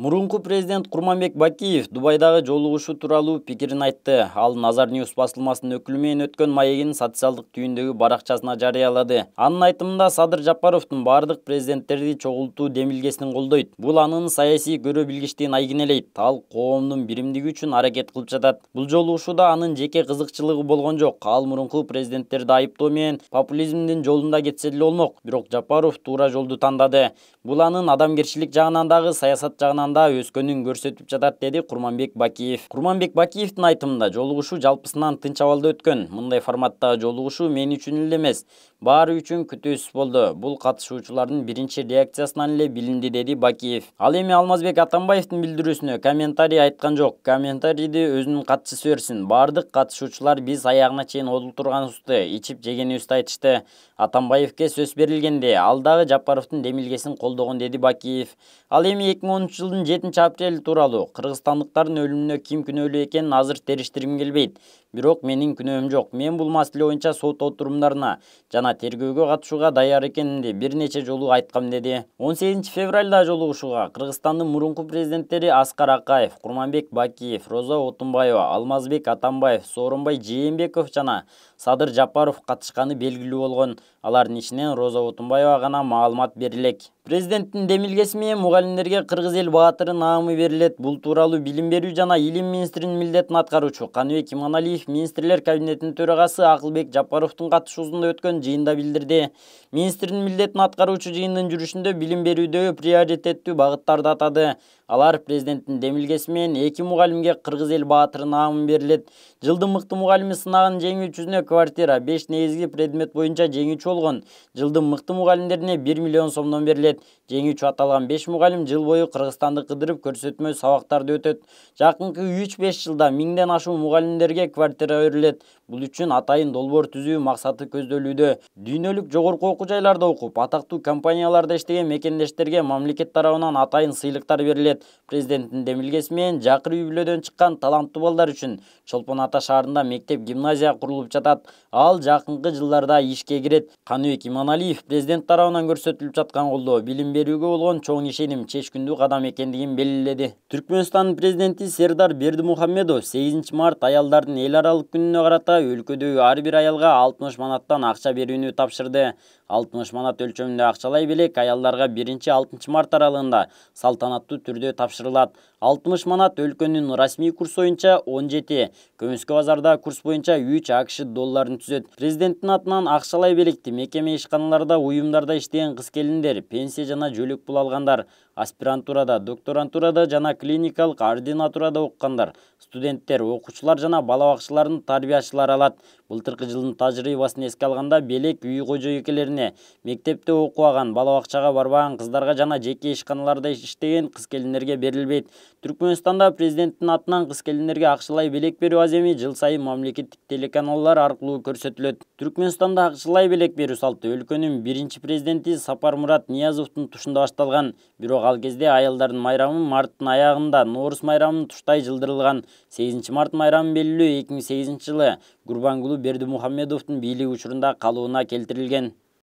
Мурунку президент Курманбек Бакиев Дубайдагы жолугушуу тууралуу пикирин айтты. Ал Назар Ньюс басылмасынын өкүлү менен өткөн маегинин социалдык түйүндөгү баракчасына жарыялады. Анын айтымында Садыр Жапаровдун бардык президенттерди чогултуу демилгесин колдойт. Бул анын саясий көрө билгичтигин айгинелейт. Ал коомдун биримдиги үчүн аракет кылып жатат. Бул жолугушууда анын жеке кызыкчылыгы болгон жок. Ал мурунку президенттерди айыптоо менен популизмдин жолунда кетсе деле болмок. Бирок Жапаров туура жолду тандады. Бул анын адамгерчилик жагынан дагы саясат жагынан да өскөнүн көрсөтүп жатат, деди Курманбек Бакиев. Курманбек Бакиевдин айтымында жолугушуу жалпысынан тынч абалда өткөн. Мындай форматтагы жолугушуу мен үчүн эле эмес, баары үчүн күтүүсүз болду. Бул катышуучулардын биринчи реакциясынан эле билинди, деди Бакиев. Ал эми Алмазбек Атамбаевдин билдирүүсүнө комментарий айткан жок. Комментарийди өзүнүн катчысы берсин. Бардык катышуучулар биз аягына чейин отурганыбызды, ичип жегенибизди айтышты. Атамбаевге сөз берилгенде ал дагы Жапаровдун демилгесин колдогон, деди Бакиев. Ал эми 2013 жылдын 7-апрели тууралуу кыргызстандыктардын өлүмүнө ким күнөөлүү экенин азыр териштиргим келбейт. Бирок менин күнөөм жок. Мен бул маселе боюнча сот отурумдарына жана тергөөгө катышууга даяр экенимди бир нече жолу айткам, деди. 18 февралда жолугушууга Кыргызстандын мурунку президенттери Аскар Акаев, Курманбек Бакиев, Роза Отунбаева, Алмазбек Атамбаев, Сооронбай Жээнбеков жана Садыр Жапаров катышканы белгилүү болгон. Алардын ичинен Роза Отунбаева гана маалымат берилек. Президенттин демилгеси менен мугалимдерге кыргыз эл баатыры наамы берилет. Бул тууралуу билим берүү жана илим министринин милдетин аткаруучу Каныбек Иманалиев министрлер кабинетинин төрагасы Акылбек Жапаровдун катышуусунда өткөн жыйында билдирди. Министрдин милдетин аткаруучу жыйындын жүрүшүндө билим берүүдөгү приоритеттүү багыттарды атады. Алар президенттин демилгеси менен 2 мугалимге кыргыз эл баатыры наамы берилет. Жылдын мыкты мугалими сынагын жеңүүчүсүнө квартира, 5 негизги предмет боюнча жеңүүчү болгон. Жылдын мыкты мугалимдерине 1 миллион сомдон берилет. Жеңүүчү аталган 5 мугалим жыл бою Кыргызстанды кыдырып көрсөтмө сабактарды өтөт. Жакынкы 3-5 жылда 1000ден ашуун мугалимдерге квартира берилет. Бул үчүн атайын долбоор түзүү максаты көздөлүүдө. Дүйнөлүк жогорку окуу жайларда окуп, атактуу компанияларда иштеген мекендештерге мамлекет тарабынан атайын сыйлыктар берилет. Президенттин демилгеси менен жакыр үй-бүлөдөн чыккан таланттуу балдар үчүн Чолпон Ата шаарында мектеп-гимназия курулуп жатат. Ал жакынкы жылдарда ишке кирет. Каныбек Иманалиев президент тарабынан көрсөтүлүп жаткан колдоо билим берүүгө болгон чоң ишеним, чечкиндүү кадам экендигин белгиледи. Түркмөнстандын президенти Сердар Бердимухамедов 8 март аялдардын эл аралык күнүнө карата өлкөдөгү ар бир аялга 60 манаттан акча берүүнү тапшырды. 60 манат өлчөмүндө акчалай белек аялдарга 1-6 март аралыгында салтанаттуу түрдө тапшырылат. 60 манат өлкөнүн расмий курсу боюнча 17, Көмүскө базарда курс боюнча 3 АКШ долларын түзөт. Президенттин атынан акчалай белекти мекеме ишканаларда, уюмдарда иштеген кыз-келиндер, пенсия жана жөлөк пул алгандар, аспирантурада, докторантурада жана клиникалык ординатурада окугандар, студенттер, окуучулар жана бала бакчалардын тарбиячылары алат. Былтыркы жылдын тажрыйбасын эске алганда белек үй кожойкелерине, мектепте окубаган, бала бакчага барбаган кыздарга жана жеке ишканаларда иштеген кыз-келиндерге берилбейт. Түркмөнстанда президенттин атынан кыз-келиндерге акчалай белек берүү аземи жыл сайын мамлекеттик телеканалдар аркылуу көрсөтүлөт. Түркмөнстанда акчалай белек берүү салты өлкөнүн биринчи президенти Сапармурат Ниязовдун тушунда башталган. Бирок ал кезде аялдардын майрамы марттын аягында, Нооруз майрамынын туштай жылдырылган. 8 март майрамын белгилөө 2008 жылы Гурбангулы Бердимухамедовдун бийлиги учурунда калыбына келтирилген.